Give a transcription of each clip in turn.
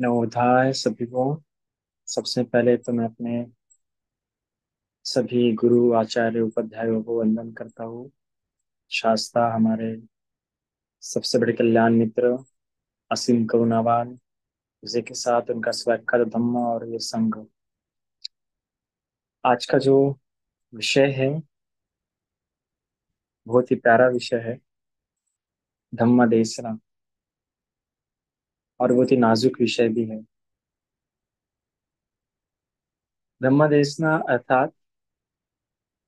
नवोधाय सभी को। सबसे पहले तो मैं अपने सभी गुरु आचार्य उपाध्यायों को वंदन करता हूँ। शास्ता हमारे सबसे बड़े कल्याण मित्र, असीम करुणावान, उसी के साथ उनका स्वैच्छिक धम्म और ये संघ। आज का जो विषय है बहुत ही प्यारा विषय है, धम्म देसना, और बहुत ही नाजुक विषय भी है। धम्म देसना अर्थात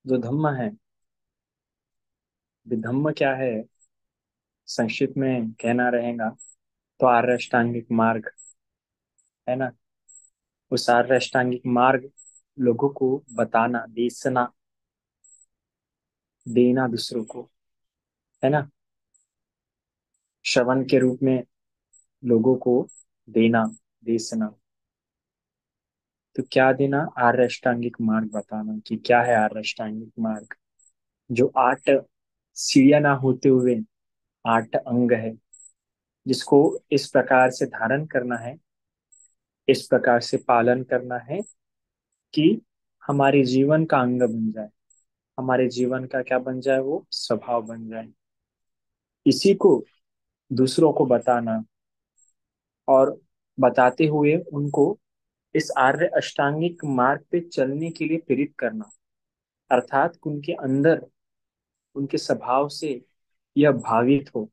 जो धम्म है, ये धम्म क्या है, संक्षिप्त में कहना रहेगा तो आर्य अष्टांगिक मार्ग है ना। उस आर्य अष्टांगिक मार्ग लोगों को बताना, देसना, देना दूसरों को, है ना। श्रवण के रूप में लोगों को देना, देसना। तो क्या देना? आर्य अष्टांगिक मार्ग बताना कि क्या है आर्य अष्टांगिक मार्ग। जो 8 सीढ़ियां ना होते हुए 8 अंग है, जिसको इस प्रकार से धारण करना है, इस प्रकार से पालन करना है कि हमारे जीवन का अंग बन जाए, हमारे जीवन का क्या बन जाए, वो स्वभाव बन जाए। इसी को दूसरों को बताना और बताते हुए उनको इस आर्य अष्टांगिक मार्ग पे चलने के लिए प्रेरित करना, अर्थात उनके अंदर, उनके स्वभाव से यह भावित हो,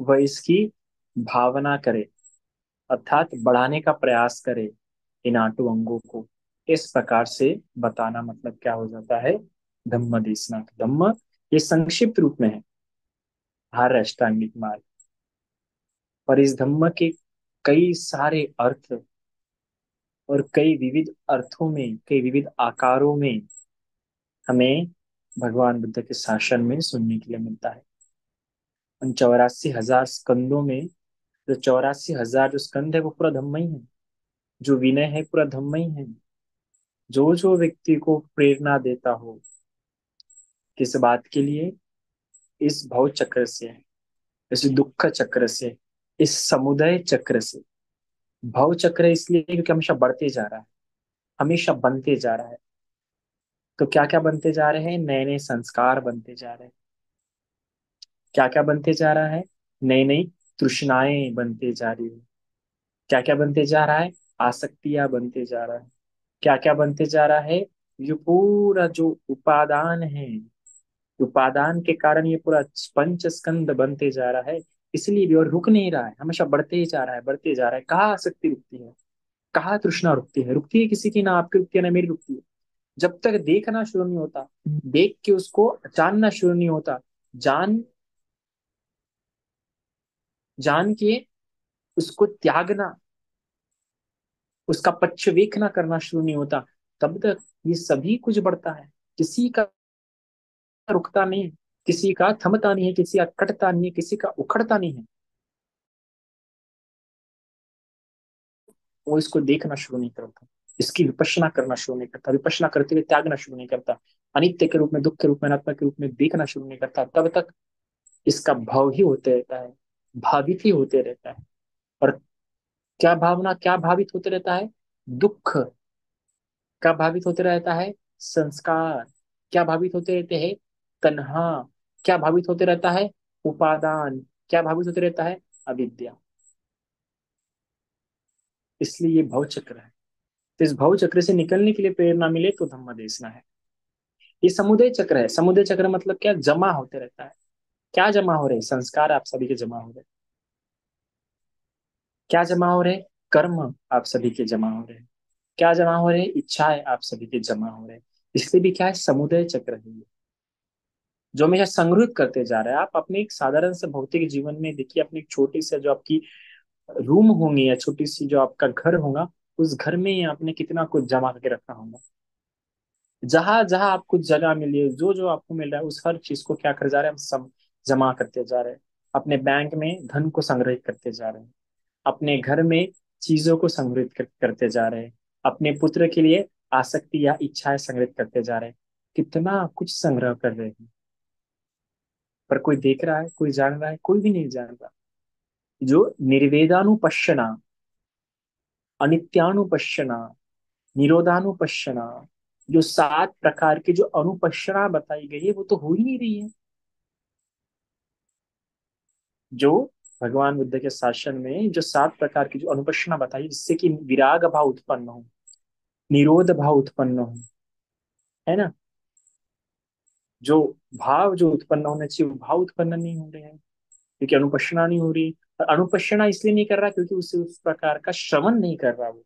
वह इसकी भावना करे, अर्थात बढ़ाने का प्रयास करे इन 8 अंगों को। इस प्रकार से बताना मतलब क्या हो जाता है? धम्म देसना। धम्म ये संक्षिप्त रूप में है आर्य अष्टांगिक मार्ग। पर इस धम्म के कई सारे अर्थ और कई विविध अर्थों में, कई विविध आकारों में हमें भगवान बुद्ध के शासन में सुनने के लिए मिलता है। उन 84,000 स्कंदों में जो 84,000 जो स्कंद है वो पूरा धम्म ही है। जो विनय है पूरा धम्म ही है। जो जो व्यक्ति को प्रेरणा देता हो किस बात के लिए, इस भव चक्र से, इस दुख चक्र से, इस समुदय चक्र से। भव चक्र इसलिए क्योंकि हमेशा बढ़ते जा रहा है, हमेशा बनते जा रहा है। तो क्या क्या बनते जा रहे हैं? नए नए संस्कार बनते जा रहे हैं। क्या क्या बनते जा रहा है? नई नई तृष्णाएं बनते जा रही है। क्या क्या बनते जा रहा है? आसक्तियां बनते जा रहा है। क्या क्या बनते जा रहा है? ये पूरा जो उपादान है, उपादान के कारण ये पूरा पंच स्कंद बनते जा रहा है। इसलिए भी और रुक नहीं रहा है, हमेशा बढ़ते ही जा रहा है, बढ़ते जा रहा है। कहाँ आसक्ति रुकती है? कहाँ तृष्णा रुकती है? रुकती है किसी की? ना आपकी रुकती है ना मेरी रुकती है। जब तक देखना शुरू नहीं होता, देख के उसको जानना शुरू नहीं होता, जान जान के उसको त्यागना, उसका पक्षवेखना करना शुरू नहीं होता, तब तक ये सभी कुछ बढ़ता है। किसी का रुकता नहीं है, किसी का थमता नहीं है, किसी का कटता नहीं है, किसी का उखड़ता नहीं है। वो इसको देखना शुरू नहीं करता, इसकी विपश्यना करना शुरू नहीं करता, विपश्यना करते हुए त्यागना शुरू नहीं करता, अनित्य के रूप में, दुख के रूप में, अनात्मा के रूप में देखना शुरू नहीं करता, तब तक इसका भाव ही होते रहता है, भावित ही होते रहता है। और क्या भावना, क्या भावित होते रहता है? दुख। क्या भावित होते रहता है? संस्कार। क्या भावित होते रहते हैं? तन्हा। क्या भावित होते रहता है? उपादान। क्या भावित होते रहता है? अविद्या। इसलिए ये भव चक्र है। तो इस भव चक्र से निकलने के लिए प्रेरणा मिले तो धम्म देसना है। ये समुदय चक्र है। समुदय चक्र मतलब क्या? जमा होते रहता है। क्या जमा हो रहे? संस्कार आप सभी के जमा हो रहे। क्या जमा हो रहे? कर्म आप सभी के जमा हो रहे। क्या जमा हो रहे? इच्छाएं आप सभी के जमा हो रहे। इसलिए भी क्या है? समुदय चक्र है ये, जो हमेशा संग्रहित करते जा रहे हैं। आप अपने एक साधारण से भौतिक जीवन में देखिए, अपनी एक छोटी सी जो आपकी रूम होंगी या छोटी सी जो आपका घर होगा, उस घर में ही आपने कितना कुछ जमा करके रखा होगा। जहां जहां आपको जगह मिली है, जो जो आपको मिल रहा है, उस हर चीज को क्या कर जा रहे हैं हम? सब जमा करते जा रहे हैं। अपने बैंक में धन को संग्रहित करते जा रहे हैं। अपने घर में चीजों को संग्रहित करते जा रहे हैं। अपने पुत्र के लिए आसक्ति या इच्छाएं संग्रहित करते जा रहे हैं। कितना कुछ संग्रह कर रहे हैं। पर कोई देख रहा है? कोई जान रहा है? कोई भी नहीं जान रहा। जो निर्वेदानुपश्यना, अनित्यानुपश्यना, निरोधानुपश्यना, जो 7 प्रकार की जो अनुपश्यना बताई गई है वो तो हो ही नहीं रही है। जो भगवान बुद्ध के शासन में जो 7 प्रकार की जो अनुपश्यना बताई जिससे कि विराग भाव उत्पन्न हो, निरोध भाव उत्पन्न हो, है ना, जो भाव जो उत्पन्न होने चाहिए वो भाव उत्पन्न नहीं हो रहे हैं क्योंकि अनुपश्यना नहीं हो रही। और अनुपश्यना इसलिए नहीं कर रहा क्योंकि उसे उस प्रकार का श्रवण नहीं कर रहा वो,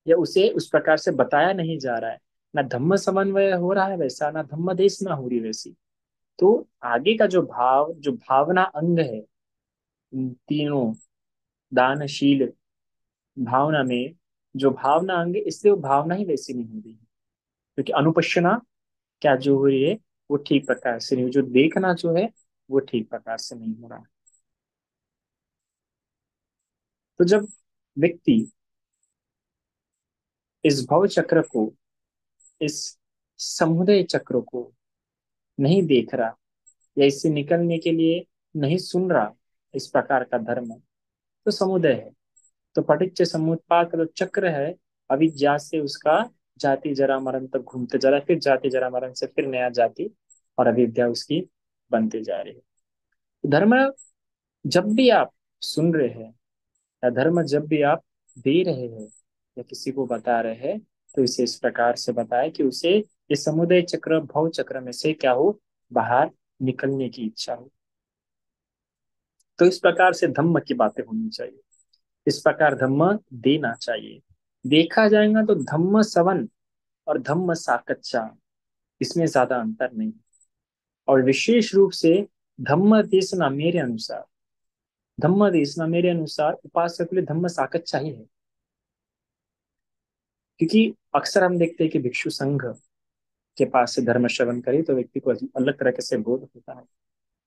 या उसे उस प्रकार से बताया नहीं जा रहा है। ना धम्म समन्वय हो रहा है वैसा, ना धम्म देशना हो रही वैसी। तो आगे का जो भाव, जो भावना अंग है इन तीनों, दानशील, भावना में जो भावना अंग है, इसलिए वो भावना ही वैसी नहीं हो रही है क्योंकि अनुपश्यना क्या जो हो रही है वो ठीक प्रकार से नहीं हो, जो देखना जो है वो ठीक प्रकार से नहीं हो रहा। तो जब व्यक्ति इस भव चक्र को, इस समुदय चक्र को नहीं देख रहा, या इससे निकलने के लिए नहीं सुन रहा इस प्रकार का धर्म, तो समुदय है। तो पटिच्च समुत्पाद का जो चक्र है, अविद्या से उसका जाति जरा मरण तक घूमते जा रहा है, फिर जाति जरा मरण से फिर नया जाति, और अविद्या उसकी बनती जा रही है। धर्म जब भी आप सुन रहे हैं, या धर्म जब भी आप दे रहे हैं या किसी को बता रहे हैं, तो इसे इस प्रकार से बताए कि उसे ये समुदय चक्र भव चक्र में से क्या हो, बाहर निकलने की इच्छा हो। तो इस प्रकार से धम्म की बातें होनी चाहिए, इस प्रकार धम्म देना चाहिए। देखा जाएगा तो धम्म सवन और धम्म साकच्चा, इसमें ज्यादा अंतर नहीं। और विशेष रूप से धम्म देशना मेरे अनुसार, धम्म देशना मेरे अनुसार उपासक के लिए धम्म साकच्चा ही है। क्योंकि अक्सर हम देखते हैं कि भिक्षु संघ के पास से धर्म श्रवण करे तो व्यक्ति को अलग तरह से बोध होता है।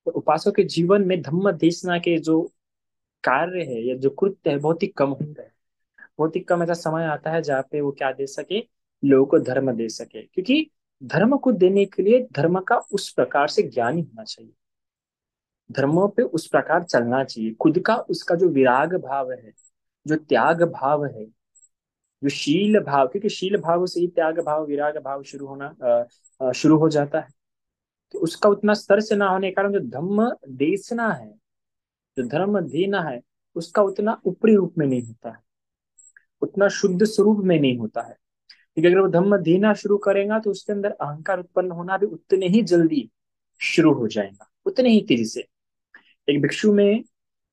तो उपासक के जीवन में धम्म देशना के जो कार्य है या जो कृत्य है बहुत ही कम होता है। बहुत ही कम ऐसा समय आता है जहाँ पे वो क्या दे सके, लोगों को धर्म दे सके। क्योंकि धर्म को देने के लिए धर्म का उस प्रकार से ज्ञान ही होना चाहिए, धर्मों पे उस प्रकार चलना चाहिए, खुद का उसका जो विराग भाव है, जो त्याग भाव है, जो शील भाव, क्योंकि शील भाव से ही त्याग भाव विराग भाव शुरू होना शुरू हो जाता है। तो उसका उतना स्तर से ना होने के कारण जो धम्म देशना है, जो धर्म देना है, उसका उतना ऊपरी रूप में नहीं होता है, उतना शुद्ध स्वरूप में नहीं होता है। क्योंकि अगर वो धम्म देना शुरू करेगा तो उसके अंदर अहंकार उत्पन्न होना भी उतने ही जल्दी शुरू हो जाएगा, उतने ही तेजी से। एक भिक्षु में,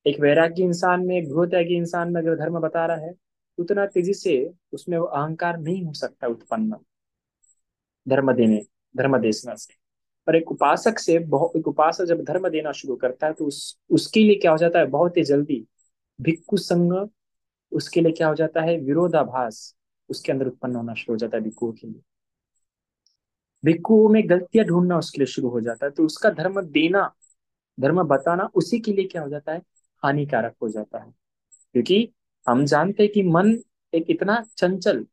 एक वैराग्य इंसान में, एक गृहत्यागी इंसान में अगर धर्म बता रहा है, उतना तेजी से उसमें वो अहंकार नहीं हो सकता उत्पन्न धर्म देने, धर्म देशना से। पर एक उपासक से बहुत, एक उपासक जब धर्म देना शुरू करता है तो उसके लिए क्या हो जाता है बहुत ही जल्दी भिक्खु संग, उसके लिए क्या हो जाता है विरोधाभास उसके अंदर उत्पन्न होना शुरू हो जाता है भिक्खुओं के लिए। भिक्खुओं में गलतियां ढूंढना उसके लिए शुरू हो जाता है, तो उसका धर्म देना, धर्म बताना उसी के लिए क्या हो जाता है हानिकारक हो जाता है। क्योंकि हम जानते हैं कि मन एक इतना चंचल,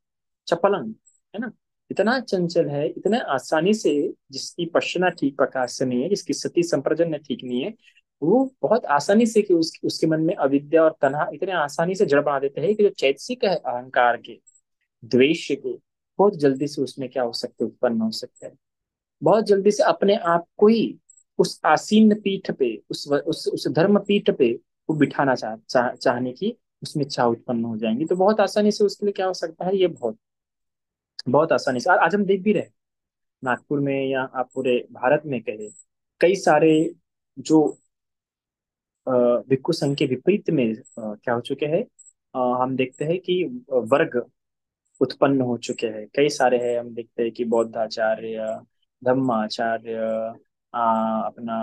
चपलंग, है ना, इतना चंचल है, इतने आसानी से, जिसकी पश्चना ठीक प्रकार से नहीं है, जिसकी सती संप्रजन ठीक नहीं है, वो बहुत आसानी से कि उसके मन में अविद्या और तन्हा इतने आसानी से जड़ बना देते हैं कि जो चैतसिक है अहंकार के, द्वेष के, बहुत जल्दी से उसमें क्या हो सकते हैं उत्पन्न हो सकते हैं। बहुत जल्दी से अपने आप को ही उस आसीन पीठ पे, उस धर्म पीठ पे वो बिठाना चाहने की उसमें इच्छा उत्पन्न हो जाएंगी। तो बहुत आसानी से उसके लिए क्या हो सकता है, ये बहुत बहुत आसानी से आज हम देख भी रहे हैं, नागपुर में या आप पूरे भारत में कहे, कई सारे जो अ, भिक्षु संघ के विपरीत में क्या हो चुके हैं, हम देखते हैं कि वर्ग उत्पन्न हो चुके हैं, कई सारे हैं। हम देखते हैं कि बौद्धाचार्य, धम्माचार्य, अपना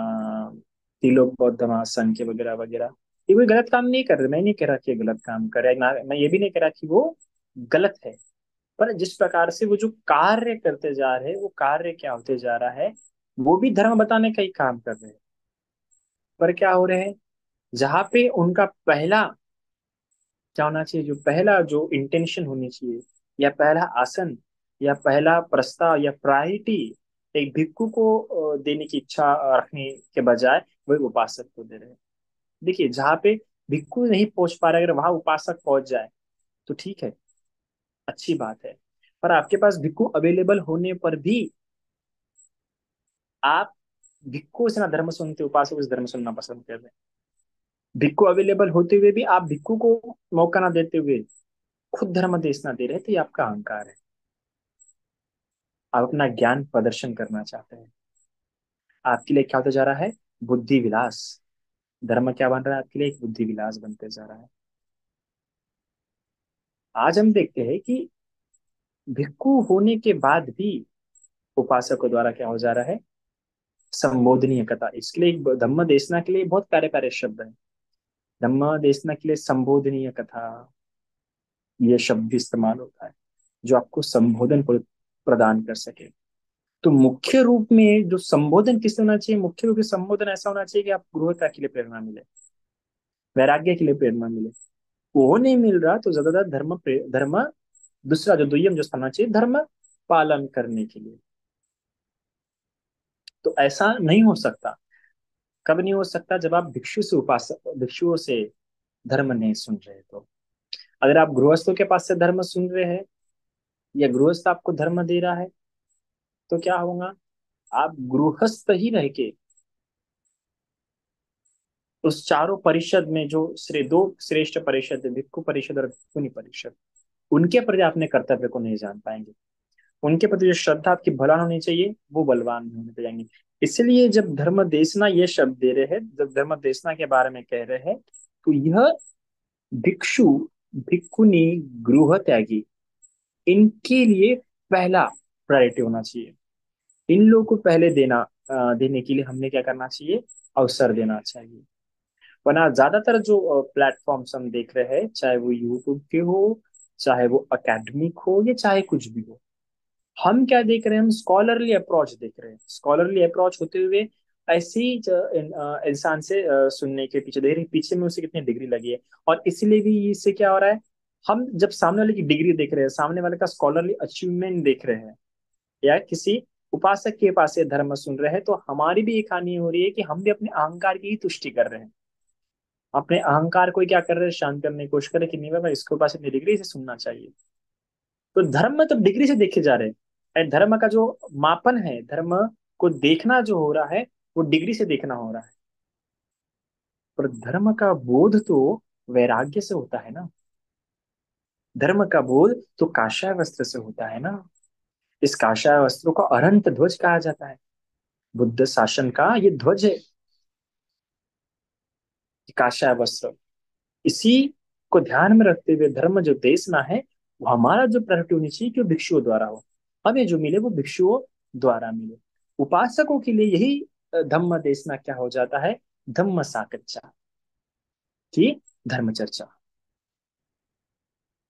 तिलोक बौद्ध महासंघ के वगैरह वगैरह, ये कोई गलत काम नहीं कर रहे, मैं नहीं कह रहा कि ये गलत काम कर रहे ना, मैं ये भी नहीं कह रहा कि वो गलत है। पर जिस प्रकार से वो जो कार्य करते जा रहे हैं, वो कार्य क्या होते जा रहा है, वो भी धर्म बताने का ही काम कर रहे हैं। पर क्या हो रहे हैं, जहाँ पे उनका पहला क्या होना चाहिए, जो पहला जो इंटेंशन होनी चाहिए, या पहला आसन, या पहला प्रस्ताव, या प्रायोरिटी एक भिक्खु को देने की इच्छा रखने के बजाय वही उपासक को दे रहे हैं। देखिए जहाँ पे भिक्खु नहीं पहुंच पा रहा है, अगर वहां उपासक पहुंच जाए तो ठीक है, अच्छी बात है। पर आपके पास भिक्खु अवेलेबल होने पर भी आप भिक्खु से ना धर्म सुनते, उपासक से धर्म सुनना पसंद कर रहे हैं। भिक्खु अवेलेबल होते हुए भी आप भिक्खु को मौका ना देते हुए खुद धर्म देश ना दे रहे, तो ये आपका अहंकार है। आप अपना ज्ञान प्रदर्शन करना चाहते हैं। आपके लिए क्या होता जा रहा है? बुद्धि विलास। धर्म क्या बन रहा है आपके लिए? एक बुद्धि विलास बनते जा रहा है। आज हम देखते हैं कि भिक्खु होने के बाद भी उपासकों द्वारा क्या हो जा रहा है? संबोधनीय कथा। इसके लिए एक धम्म देशना के लिए बहुत प्यारे प्यारे शब्द है। धम्म देशना के लिए संबोधनीय कथा, ये शब्द इस्तेमाल होता है, जो आपको संबोधन प्रदान कर सके। तो मुख्य रूप में जो संबोधन किस होना चाहिए? मुख्य रूप से संबोधन ऐसा होना चाहिए कि आप गृहता के लिए प्रेरणा मिले, वैराग्य के लिए प्रेरणा मिले। वो नहीं मिल रहा तो ज्यादातर धर्म दूसरा जो द्वियम जो होना चाहिए, धर्म पालन करने के लिए। तो ऐसा नहीं हो सकता। कब नहीं हो सकता? जब आप भिक्षुओं से धर्म नहीं सुन रहे। तो अगर आप गृहस्थों के पास से धर्म सुन रहे हैं या गृहस्थ आपको धर्म दे रहा है, तो क्या होगा? आप गृहस्थ ही रह के उस चारों परिषद में जो दो श्रेष्ठ परिषद है, भिक्खु परिषद और भिक्खुनी परिषद, उनके प्रति अपने कर्तव्य को नहीं जान पाएंगे। उनके प्रति जो श्रद्धा आपकी बलवान होनी चाहिए, वो बलवान नहीं होने जाएंगे। इसलिए जब धर्म देशना ये शब्द दे रहे हैं, जब धर्म देशना के बारे में कह रहे हैं, तो यह भिक्षु, भिक्खुनी, गृह त्यागी, इनके लिए पहला प्रायोरिटी होना चाहिए। इन लोगों को पहले देने के लिए हमने क्या करना चाहिए? अवसर देना चाहिए। वरना ज्यादातर जो प्लेटफॉर्म्स हम देख रहे हैं, चाहे वो यूट्यूब के हो, चाहे वो अकेडमिक हो, या चाहे कुछ भी हो, हम क्या देख रहे हैं? हम स्कॉलरली अप्रोच देख रहे हैं। स्कॉलरली अप्रोच होते हुए ऐसे ही इंसान से सुनने के पीछे देख रहे हैं, पीछे में उसे कितनी डिग्री लगी है। और इसीलिए भी इससे क्या हो रहा है? हम जब सामने वाले की डिग्री देख रहे हैं, सामने वाले का स्कॉलरली अचीवमेंट देख रहे हैं, या किसी उपासक के पास ये धर्म सुन रहे हैं, तो हमारी भी एक हानि हो रही है कि हम भी अपने अहंकार की ही तुष्टि कर रहे हैं। अपने अहंकार को क्या कर रहे हैं? शांत करने की कोशिश कर रहे हैं कि नहीं बाबा, इसके पास अपनी डिग्री से सुनना चाहिए। तो धर्म में तो डिग्री से देखे जा रहे हैं। एंड धर्म का जो मापन है, धर्म को देखना जो हो रहा है, वो डिग्री से देखना हो रहा है। पर धर्म का बोध तो वैराग्य से होता है ना। धर्म का बोध तो काषाय वस्त्र से होता है ना। इस काषाय वस्त्रों को अनंत ध्वज कहा जाता है। बुद्ध शासन का ये ध्वज है, काषाय वस्त्र। इसी को ध्यान में रखते हुए धर्म जो देशना है, वो हमारा जो प्रायोरिटी होनी चाहिए कि वो भिक्षुओं द्वारा हो। हमें जो मिले वो भिक्षुओं द्वारा मिले। उपासकों के लिए यही धम्म देशना क्या हो जाता है? धम्म साकच्चा, की धर्म चर्चा।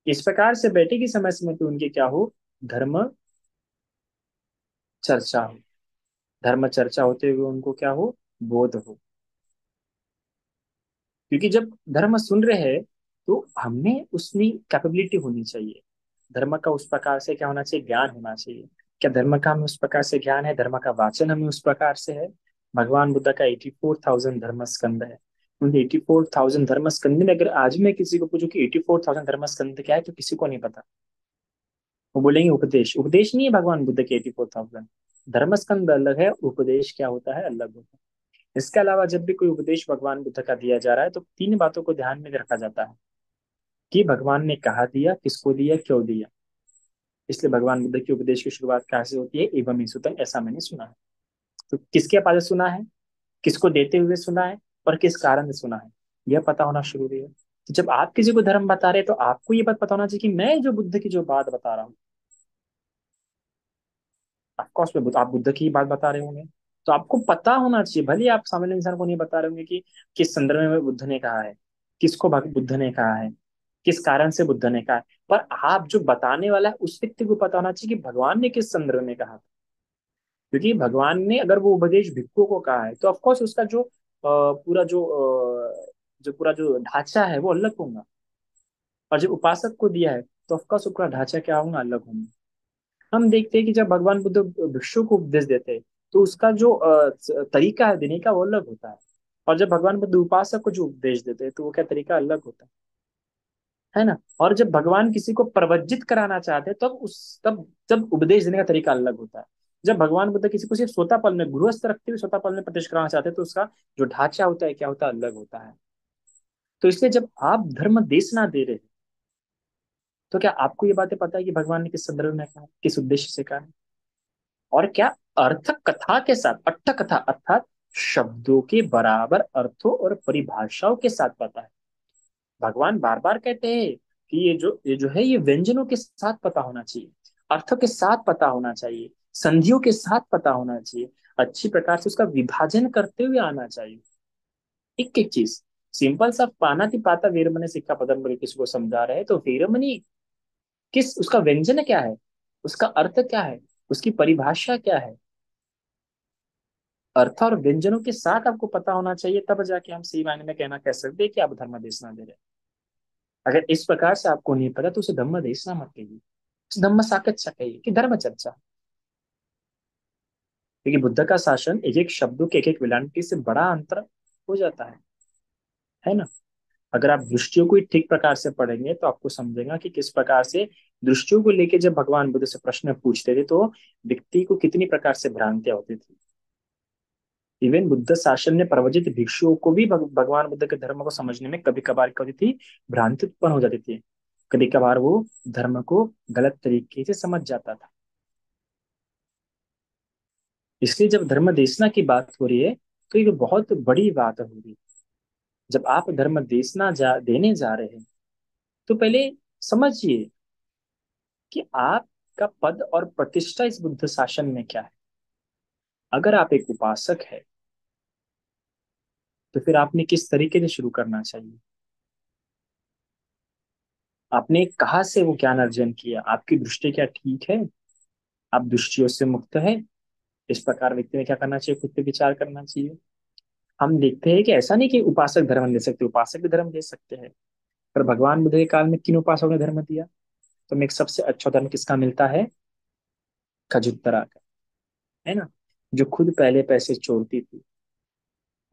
इस प्रकार से बैठे की समय समय पे उनके क्या हो? धर्म चर्चा हो। धर्म चर्चा होते हुए उनको क्या हो? बोध हो। क्योंकि जब धर्म सुन रहे हैं, तो हमें उसमें कैपेबिलिटी होनी चाहिए। धर्म का उस प्रकार से क्या होना चाहिए? ज्ञान होना चाहिए। क्या धर्म का हमें उस प्रकार से ज्ञान है? धर्म का वाचन हमें उस प्रकार से है? भगवान बुद्ध का 84,000 धर्म स्कंद है। उन 84,000 धर्म स्कंद में अगर आज मैं किसी को पूछूं कि 84,000 धर्म स्कंद क्या है, तो किसी को नहीं पता। वो बोलेंगे उपदेश। उपदेश नहीं है भगवान बुद्ध के 84,000। धर्म स्कंद अलग है, उपदेश क्या होता है? अलग होता है। इसके अलावा जब भी कोई उपदेश भगवान बुद्ध का दिया जा रहा है, तो तीन बातों को ध्यान में रखा जाता है कि भगवान ने कहा दिया, किसको दिया, क्यों दिया। इसलिए भगवान बुद्ध की उपदेश की शुरुआत कहाँ से होती है? एवं ही सुतम, ऐसा मैंने सुना है। तो किसके पास सुना है, किसको देते हुए सुना है, और किस कारण से सुना है, यह पता होना जरूरी है। तो जब आप किसी को धर्म बता रहे हैं, तो आपको ये बात पता होना चाहिए कि मैं जो बुद्ध की जो बात बता रहा हूँ, ऑफकोर्स मैं आप बुद्ध की ही बात बता रहे होंगे, तो आपको पता होना चाहिए। भले ही आप सामान्य इंसान को नहीं बता रहे होंगे कि किस संदर्भ में बुद्ध ने कहा है, किसको बुद्ध ने कहा है, किस कारण से बुद्ध ने कहा है। पर आप जो बताने वाला है, उस व्यक्ति को पता होना चाहिए कि भगवान ने किस संदर्भ में कहा। क्योंकि भगवान ने अगर वो उपदेश भिक्षुओं को कहा है, तो ऑफकोर्स उसका जो पूरा जो ढांचा है वो अलग होगा। और जब उपासक को दिया है, तो ऑफकोर्स उसका ढांचा क्या होगा? अलग होगा। हम देखते हैं कि जब भगवान बुद्ध भिक्षु को उपदेश देते हैं, तो उसका जो तरीका है देने का वो अलग होता है। और जब भगवान बुद्ध उपासक को जो उपदेश देते हैं तो वो क्या तरीका अलग होता है ना। और जब भगवान किसी को प्रवज्जित कराना चाहते हैं तब जब उपदेश देने का तरीका अलग होता है। जब भगवान बुद्ध किसी को सिर्फ सोतापल में गृहस्थ रखते हुए सोतापल में प्रवेश कराना चाहते हैं तो उसका जो ढांचा होता है क्या होता है, अलग होता है। तो इसलिए जब आप धर्म देशना दे रहे हैं तो क्या आपको ये बातें पता है कि भगवान ने किस संदर्भ में कहा है, किस उद्देश्य से कहा है। और क्या अर्थ कथा के साथ, अट्ठ कथा अर्थात शब्दों के बराबर अर्थों और परिभाषाओं के साथ पता है। भगवान बार बार कहते हैं कि ये जो है ये व्यंजनों के साथ पता होना चाहिए, अर्थों के साथ पता होना चाहिए, संधियों के साथ पता होना चाहिए, अच्छी प्रकार से उसका विभाजन करते हुए आना चाहिए। एक एक चीज, सिंपल सा पानाति पाता वीरमणि सिक्का पदम बोल किसी को समझा रहे हैं तो वीरमणि किस, उसका व्यंजन क्या है, उसका अर्थ क्या है, उसकी परिभाषा क्या है। अर्थ और व्यंजनों के साथ आपको पता होना चाहिए, तब जाके हम सही मायने में कहना कह सकते हैं कि आप धर्म देशना दे रहे हैं। अगर इस प्रकार से आपको नहीं पता तो उसे धम्म देशना मत कहिए, उसे धम्म साकच्चा कहिए कि धर्म चर्चा। क्योंकि बुद्ध का शासन एक एक शब्दों के एक एक विलांटी से बड़ा अंतर हो जाता है ना। अगर आप दृष्टियों को ही ठीक प्रकार से पढ़ेंगे तो आपको समझेगा कि किस प्रकार से दृष्टियों को लेके जब भगवान बुद्ध से प्रश्न पूछते थे तो व्यक्ति को कितनी प्रकार से भ्रांतियां होती थी। इवन बुद्ध शासन में प्रवचित भिक्षुओं को भी भगवान बुद्ध के धर्म को समझने में कभी कभार क्या होती थी, भ्रांति उत्पन्न हो जाती थी। कभी कभार वो धर्म को गलत तरीके से समझ जाता था। इसलिए जब धर्म देशना की बात हो रही है तो ये बहुत बड़ी बात हो रही है। जब आप धर्म देशना देने जा रहे हैं तो पहले समझिए कि आपका पद और प्रतिष्ठा इस बुद्ध शासन में क्या है। अगर आप एक उपासक है तो फिर आपने किस तरीके से शुरू करना चाहिए, आपने कहाँ से वो ज्ञान अर्जन किया, आपकी दृष्टि क्या ठीक है, आप दृष्टियों से मुक्त है। इस प्रकार व्यक्ति में क्या करना चाहिए, खुद पे विचार करना चाहिए। हम देखते हैं कि ऐसा नहीं कि उपासक धर्म दे सकते, उपासक भी धर्म दे सकते हैं। पर भगवान बुद्ध के काल में किन उपासकों ने धर्म दिया, तो हमें एक सबसे अच्छा धर्म किसका मिलता है, खजुत्तरा का, है ना। जो खुद पहले पैसे चोरती थी,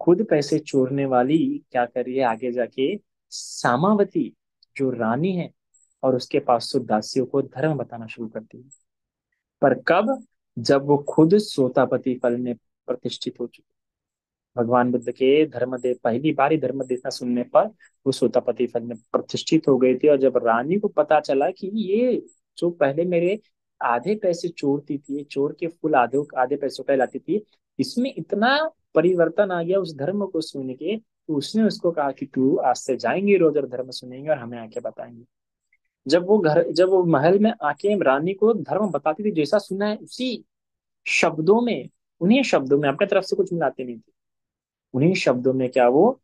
खुद पैसे चोरने वाली क्या कर रही है आगे जाके, सामावती जो रानी है और उसके 500 दासियों को धर्म बताना शुरू करती है। पर कब, जब वो खुद सोतापति फल में प्रतिष्ठित हो चुकी। भगवान बुद्ध के धर्म दे पहली बार ही धर्म देना सुनने पर वो सोतापति पद में प्रतिष्ठित हो गई थी। और जब रानी को पता चला कि ये जो पहले मेरे आधे पैसे चोरती थी, चोर के फुल आधे आधे पैसों का लाती थी, इसमें इतना परिवर्तन आ गया उस धर्म को सुन के, तो उसने उसको कहा कि तू आज से जाएंगे रोज और धर्म सुनेंगे और हमें आके बताएंगे। जब वो महल में आके रानी को धर्म बताती थी, जैसा सुना है उसी शब्दों में, उन्हीं शब्दों में, अपने तरफ से कुछ मिलाते नहीं थे, उन्हीं शब्दों में क्या वो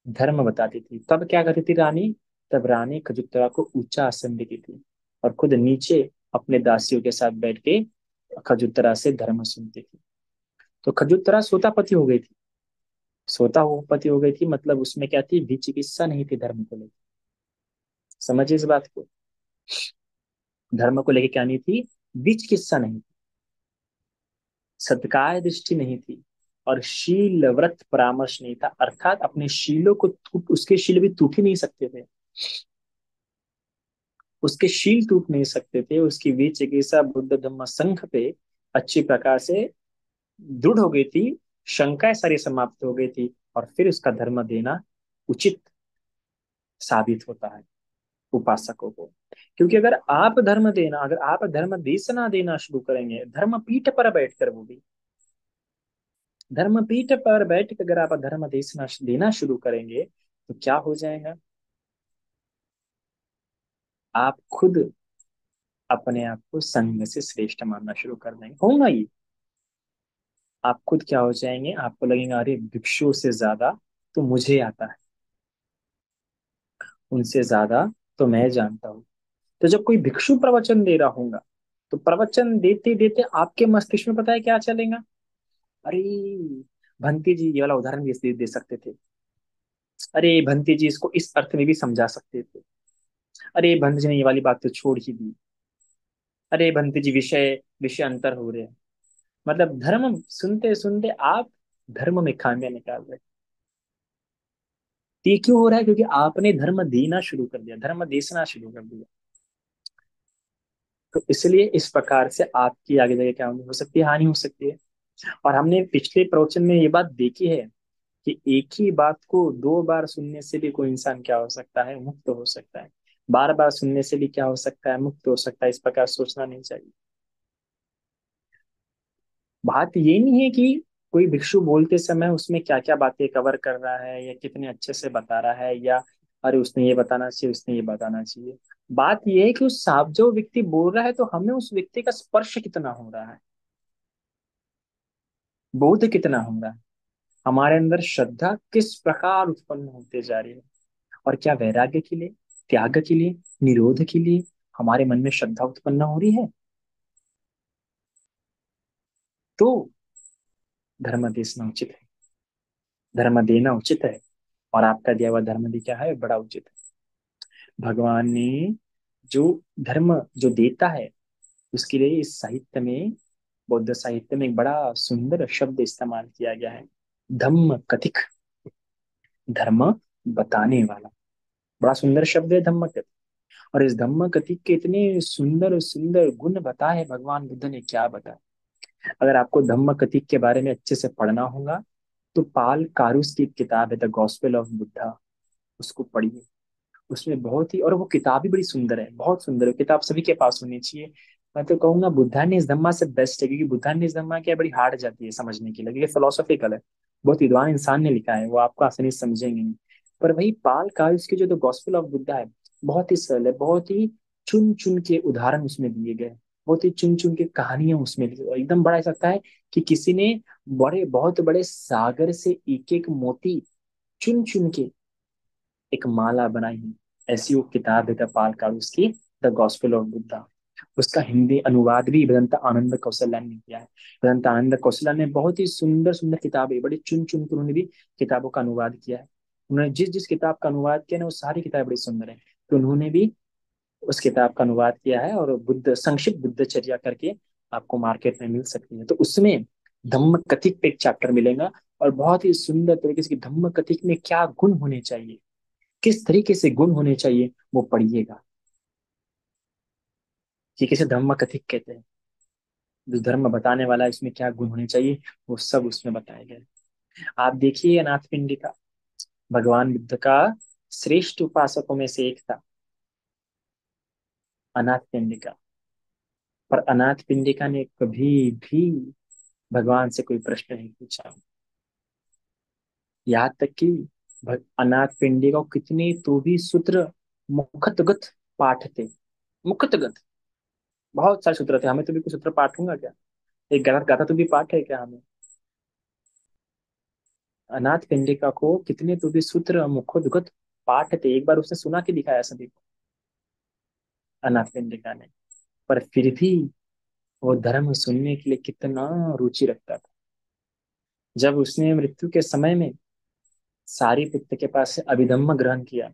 धर्म बताती थी। तब क्या करती थी रानी, तब रानी खजुत्तरा को ऊंचा आसन देती थी और खुद नीचे अपने दासियों के साथ बैठ के खजुत्तरा से धर्म सुनती थी। तो खजुत्तरा सोतापति हो गई थी। सोतापति हो गई थी मतलब उसमें क्या थी, विचिकित्सा नहीं थी धर्म को लेकर। समझिए इस बात को, धर्म को लेकर क्या नहीं थी, विचिकित्सा नहीं थी, सत्कार दृष्टि नहीं थी, और शील व्रत परामर्श नहीं था। अर्थात अपने शीलों को उसके शील भी टूट ही नहीं सकते थे, उसके शील टूट नहीं सकते थे, उसकी वीर चिकित्सा बुद्ध धम्म संघ पे अच्छी प्रकार से दृढ़ हो गई थी, शंकाएं सारी समाप्त हो गई थी, और फिर उसका धर्म देना उचित साबित होता है उपासकों को। क्योंकि अगर आप धर्म देशना देना शुरू करेंगे, धर्म पीठ पर बैठकर, वो भी धर्म पीठ पर बैठ कर अगर आप धर्म देशना देना शुरू करेंगे तो क्या हो जाएगा, आप खुद अपने आप को संघ से श्रेष्ठ मानना शुरू कर देंगे, होगा ये। आप खुद क्या हो जाएंगे, आपको लगेगा अरे भिक्षुओं से ज्यादा तो मुझे आता है, उनसे ज्यादा तो मैं जानता हूँ। तो जब कोई भिक्षु प्रवचन दे रहा होगा तो प्रवचन देते देते आपके मस्तिष्क में पता है क्या चलेगा, अरे भंती जी ये वाला उदाहरण भी दे सकते थे, अरे भंती जी इसको इस अर्थ में भी समझा सकते थे, अरे भंती जी ने ये वाली बात तो छोड़ ही दी, अरे भंती जी विषय विषय अंतर हो रहे हैं। मतलब धर्म सुनते सुनते आप धर्म में खामियां निकाल रहे हैं। तो ये क्यों हो रहा है? क्योंकि आपने धर्म देना शुरू कर दिया, धर्म देना शुरू कर दिया। तो इसलिए इस प्रकार से आपकी आगे जाके क्या हो सकती है, हानि हो सकती है। और हमने पिछले प्रवचन में ये बात देखी है कि एक ही बात को दो बार सुनने से भी कोई इंसान क्या हो सकता है, मुक्त हो सकता है। बार बार सुनने से भी क्या हो सकता है, मुक्त हो सकता है। इस प्रकार सोचना नहीं चाहिए। बात ये नहीं है कि कोई भिक्षु बोलते समय उसमें क्या क्या बातें कवर कर रहा है या कितने अच्छे से बता रहा है, या अरे उसने ये बताना चाहिए, उसने ये बताना चाहिए। बात ये है कि उस साफ जो व्यक्ति बोल रहा है तो हमें उस व्यक्ति का स्पर्श कितना हो रहा है, बोध कितना हो रहा है, हमारे अंदर श्रद्धा किस प्रकार उत्पन्न होते जा रही है। और क्या वैराग्य के लिए, त्याग के लिए, निरोध के लिए हमारे मन में श्रद्धा उत्पन्न हो रही है? तो धर्म देना उचित है, धर्म देना उचित है। और आपका दिया हुआ धर्म भी क्या है, बड़ा उचित है। भगवान ने जो धर्म जो देता है उसके लिए इस साहित्य में, बौद्ध साहित्य में एक बड़ा सुंदर शब्द इस्तेमाल किया गया है, धम्म कथिक। धर्म बताने वाला, बड़ा सुंदर शब्द है धम्म कथिक। और इस धम्म कथिक के इतने सुंदर सुंदर गुण बताए भगवान बुद्ध ने, क्या बताया। अगर आपको धम्म कथिक के बारे में अच्छे से पढ़ना होगा तो पाल कारुस की एक किताब है, द गॉस्पेल ऑफ बुद्धा, उसको पढ़िए। उसमें बहुत ही, और वो किताब भी बड़ी सुंदर है, बहुत सुंदर है किताब, सभी के पास होनी चाहिए। मैं तो कहूंगा बुद्धा ने इस धम्मा से बेस्ट है, क्योंकि बुद्धा ने इस धम्मा क्या बड़ी हार्ड जाती है समझने के लिए, ये फिलोसॉफिकल है। बहुत विद्वान इंसान ने लिखा है, वो आपको आसानी से समझेंगे नहीं। पर वही पाल काल इसके जो द गॉस्पेल ऑफ बुद्धा है, बहुत ही सरल है, बहुत ही चुन चुन के उदाहरण उसमें दिए गए, बहुत ही चुन चुन के कहानियां उसमें दी और एकदम बड़ा ऐसा लगता है कि किसी ने बड़े बहुत बड़े सागर से एक एक मोती चुन चुन के एक माला बनाई है। ऐसी वो किताब है पाल काल उसकी, द गॉस्पेल ऑफ बुद्धा। उसका हिंदी अनुवाद भी वेदांत आनंद कौशल्या ने किया है। वेदांत आनंद कौशल्या ने बहुत ही सुंदर सुंदर किताबें, बड़ी चुन चुन कर उन्होंने भी किताबों का अनुवाद किया है। उन्होंने जिस जिस किताब का अनुवाद किया ना, वो सारी किताबें बड़ी सुंदर है। तो उन्होंने भी उस किताब का अनुवाद किया है, और बुद्ध संक्षिप्त बुद्धचर्या करके आपको मार्केट में मिल सकती है। तो उसमें धम्म कथिक पे एक चैप्टर मिलेगा, और बहुत ही सुंदर तरीके से कि धम्म कथिक में क्या गुण होने चाहिए, किस तरीके से गुण होने चाहिए, वो पढ़िएगा कि किसे धम्म कथिक कहते हैं। जो धर्म बताने वाला है इसमें क्या गुण होने चाहिए, वो सब उसमें बताया गया है। आप देखिए अनाथ पिंडिका, भगवान बुद्ध का श्रेष्ठ उपासकों में से एक था अनाथ पिंडिका। पर अनाथ पिंडिका ने कभी भी भगवान से कोई प्रश्न नहीं पूछा। यहाँ तक कि अनाथ पिंडिका को कितने तो भी सूत्र मुखतगत पाठ थे, मुखतगत बहुत सारे सूत्र थे। हमें तो भी कुछ सूत्र पाठ होगा क्या? एक गाथा गाथा तो भी पाठ है क्या हमें? अनाथ पिंडिका को कितने तो भी सूत्र मुखोद्गत पाठ थे, एक बार उसने सुना के दिखाया सभी को, अनाथ पिंडिका ने। पर फिर भी वो धर्म सुनने के लिए कितना रुचि रखता था। जब उसने मृत्यु के समय में सारी पुत्र के पास से अभिधम्म ग्रहण किया,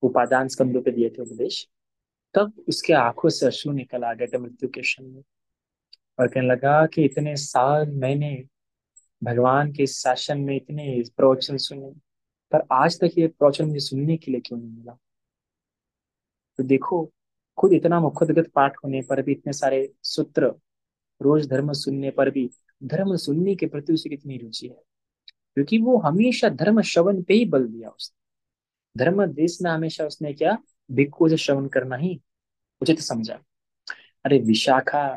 उपादान स्कंदों पे दिए थे उपदेश, तब उसके आंखों से अश्रु निकल आ गए थे मृत्यु के क्षण में। और कहने लगा कि इतने साल मैंने भगवान के शासन में इतने प्रवचन सुने, पर आज तक ये प्रवचन मुझे सुनने के लिए क्यों नहीं मिला। तो देखो, खुद इतना मुखोद्गत पाठ होने पर भी, इतने सारे सूत्र रोज धर्म सुनने पर भी, धर्म सुनने के प्रति उसे कितनी रुचि है। क्योंकि वो हमेशा धर्म श्रवण पे ही बल दिया उसने। धर्म देशना हमेशा उसने क्या, भिक्खु से श्रवण करना ही उचित समझा। अरे विशाखा,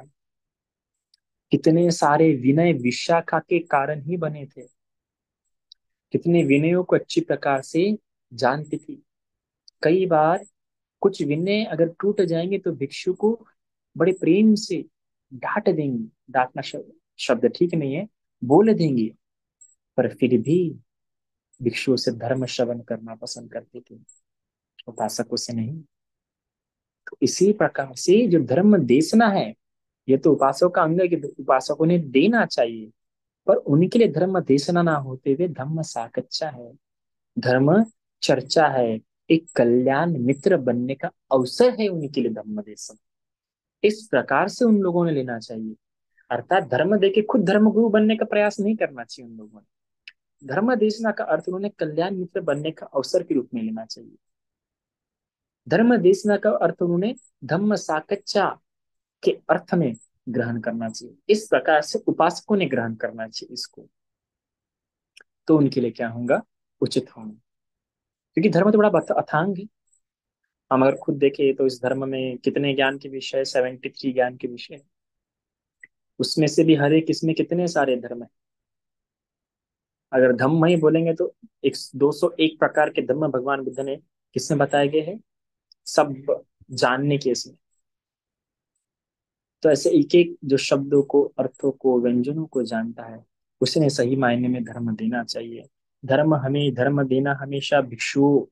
कितने सारे विनय विशाखा के कारण ही बने थे। कितने विनयों को अच्छी प्रकार से जानती थी। कई बार कुछ विनय अगर टूट जाएंगे तो भिक्षु को बड़े प्रेम से डांट देंगी, डांटना शब्द ठीक नहीं है, बोल देंगी। पर फिर भी भिक्षुओं से धर्म श्रवण करना पसंद करती थी, उपासकों से नहीं। तो इसी प्रकार से जो धर्म देशना है, ये तो उपासकों का अंग है कि उपासकों ने देना चाहिए। पर उनके लिए धर्म देशना ना होते हुए धर्म साकच्चा है, धर्म चर्चा है, एक कल्याण मित्र बनने का अवसर है उनके लिए धर्म देशन। इस प्रकार से उन लोगों ने लेना चाहिए। अर्थात धर्म देके खुद धर्म गुरु बनने का प्रयास नहीं करना चाहिए उन लोगों ने। धर्म देशना का अर्थ उन्होंने कल्याण मित्र बनने का अवसर के रूप में लेना चाहिए। धर्म देशना का अर्थ उन्होंने धम्म साकच्चा के अर्थ में ग्रहण करना चाहिए। इस प्रकार से उपासकों ने ग्रहण करना चाहिए इसको, तो उनके लिए क्या होगा, उचित होगा। क्योंकि धर्म तो बड़ा अथांग है। हम अगर खुद देखें तो इस धर्म में कितने ज्ञान के विषय, 73 ज्ञान के विषय हैं। उसमें से भी हर एक इसमें कितने सारे धर्म है। अगर धम्म ही बोलेंगे तो एक 201 प्रकार के धम्म भगवान बुद्ध ने किसमें बताए गए हैं, सब जानने के इसमें। तो ऐसे एक एक जो शब्दों को, अर्थों को, व्यंजनों को जानता है, उसने सही मायने में धर्म देना चाहिए। धर्म देना हमेशा भिक्षुओं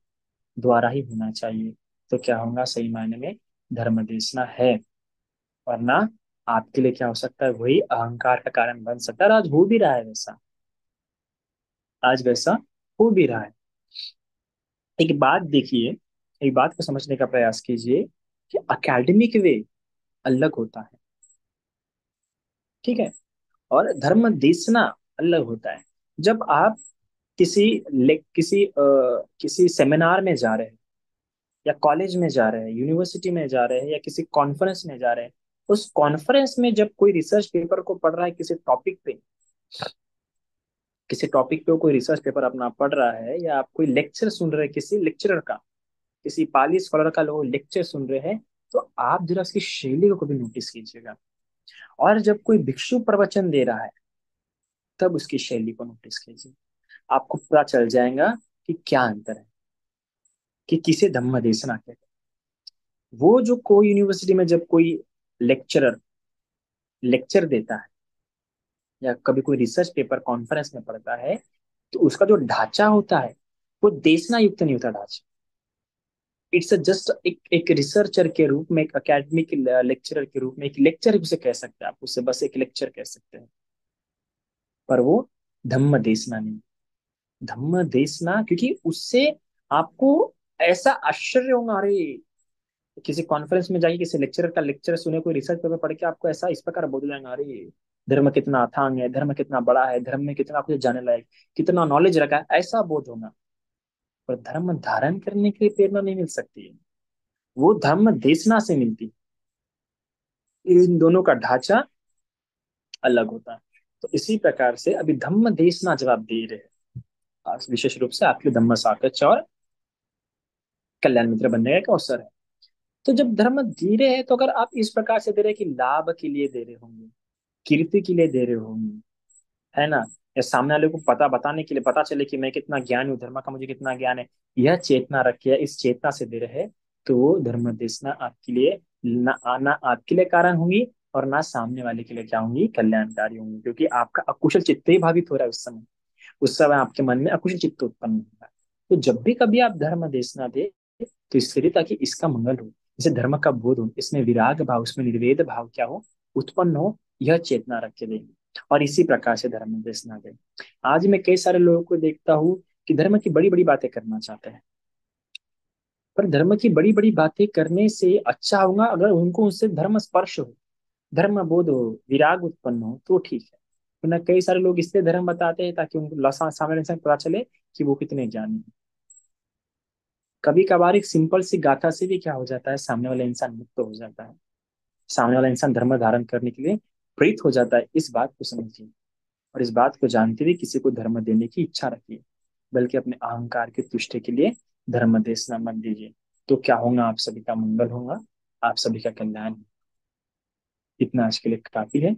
द्वारा ही होना चाहिए। तो क्या होगा, सही मायने में धर्म देना है। वरना आपके लिए क्या हो सकता है, वही अहंकार का कारण बन सकता है। और आज हो भी रहा है वैसा, आज वैसा हो भी रहा है। एक बात देखिए, एक बात को समझने का प्रयास कीजिए कि एकेडमिक वे अलग होता है, ठीक है, और धर्म देशना अलग होता है। जब आप किसी किसी सेमिनार में जा रहे हैं, या कॉलेज में जा रहे हैं, यूनिवर्सिटी में जा रहे हैं, या किसी कॉन्फ्रेंस में जा रहे हैं, उस कॉन्फ्रेंस में जब कोई रिसर्च पेपर को पढ़ रहा है किसी टॉपिक पे, किसी टॉपिक पे वो कोई रिसर्च पेपर अपना पढ़ रहा है, या आप कोई लेक्चर सुन रहे हैं किसी लेक्चरर का, किसी पाली स्कॉलर का लोग लेक्चर सुन रहे हैं, तो आप जरा उसकी शैली को कभी नोटिस कीजिएगा। और जब कोई भिक्षु प्रवचन दे रहा है, तब उसकी शैली को नोटिस कीजिए। आपको पता चल जाएगा कि क्या अंतर है, कि किसे धम्म देशना कहते हैं। वो जो कोई यूनिवर्सिटी में जब कोई लेक्चरर लेक्चर देता है, या कभी कोई रिसर्च पेपर कॉन्फ्रेंस में पढ़ता है, तो उसका जो ढांचा होता है वो देशना युक्त नहीं होता ढांचा। इट्स जस्ट एक रिसर्चर के रूप में, एक एकेडमिक लेक्चरर के रूप में, एक लेक्चर उसे कह सकते हैं, आप उसे बस एक लेक्चर कह सकते हैं। पर वो धम्म देशना नहीं, धम्म देशना, क्योंकि उससे आपको ऐसा आश्चर्य होगा, अरे किसी कॉन्फ्रेंस में जाके किसी लेक्चरर का लेक्चर सुने, कोई रिसर्च पेपर पढ़ के आपको ऐसा इस प्रकार बोल जाएगा, अरे धर्म कितना अथांग है, धर्म कितना बड़ा है, धर्म में कितना कुछ जाने लायक, कितना नॉलेज रखा है, ऐसा बोध होगा। पर धर्म धारण करने के लिए प्रेरणा नहीं मिल सकती है, वो धर्म देशना से मिलती है। इन दोनों का ढांचा अलग होता है। तो इसी प्रकार से अभी धम्म देशना जवाब दे रहे हैं, विशेष रूप से आपके धम्म साकच्य और कल्याण मित्र बनने का एक अवसर है। तो जब धर्म दे रहे हैं, तो अगर आप इस प्रकार से दे रहे हैं कि लाभ के लिए दे रहे होंगे, कीर्ति के लिए दे रहे होंगे, है ना, या सामने वाले को पता बताने के लिए, पता चले कि मैं कितना ज्ञानी हूँ, धर्म का मुझे कितना ज्ञान है, यह चेतना रखिए, इस चेतना से दे रहे हैं, तो वो धर्म देशना आपके लिए ना आपके लिए कारण होंगी, और ना सामने वाले के लिए क्या होंगी, कल्याणकारी होंगी। क्योंकि आपका अकुशल चित्त ही भावित हो रहा है उस समय, उस समय आपके मन में अकुशल चित्त उत्पन्न होगा। तो जब भी कभी आप धर्म देशना दे, तो इसलिए ताकि इसका मंगल हो, इसे धर्म का बोध हो, इसमें विराग भाव, इसमें निर्वेद भाव क्या हो, उत्पन्न हो, यह चेतना रख के देंगे। और इसी प्रकार से धर्म देशना दे। आज मैं कई सारे लोगों को देखता हूँ कि धर्म की बड़ी बड़ी बातें करना चाहते हैं, पर धर्म की बड़ी बड़ी बातें करने से अच्छा होगा अगर उनको उससे धर्म स्पर्श हो, धर्म बोध हो, विराग उत्पन्न हो, तो ठीक है। वरना कई सारे लोग इसलिए धर्म बताते हैं ताकि उनको सामने इंसान को पता चले कि वो कितने ज्ञानी हैं। कभी कभार एक सिंपल सी गाथा से भी क्या हो जाता है, सामने वाला इंसान मुक्त हो जाता है, सामने वाला इंसान धर्म धारण करने के लिए प्रेरित हो जाता है। इस बात को समझिए, और इस बात को जानते हुए किसी को धर्म देने की इच्छा रखिए, बल्कि अपने अहंकार की तुष्टि के लिए धर्म देशना मत दीजिए। तो क्या होगा, आप सभी का मंगल होगा, आप सभी का कल्याण होगा। इतना आज के लिए काफी है।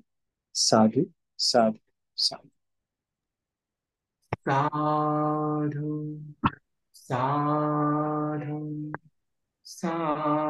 साधु साधु साधु। साधु साधु साधु।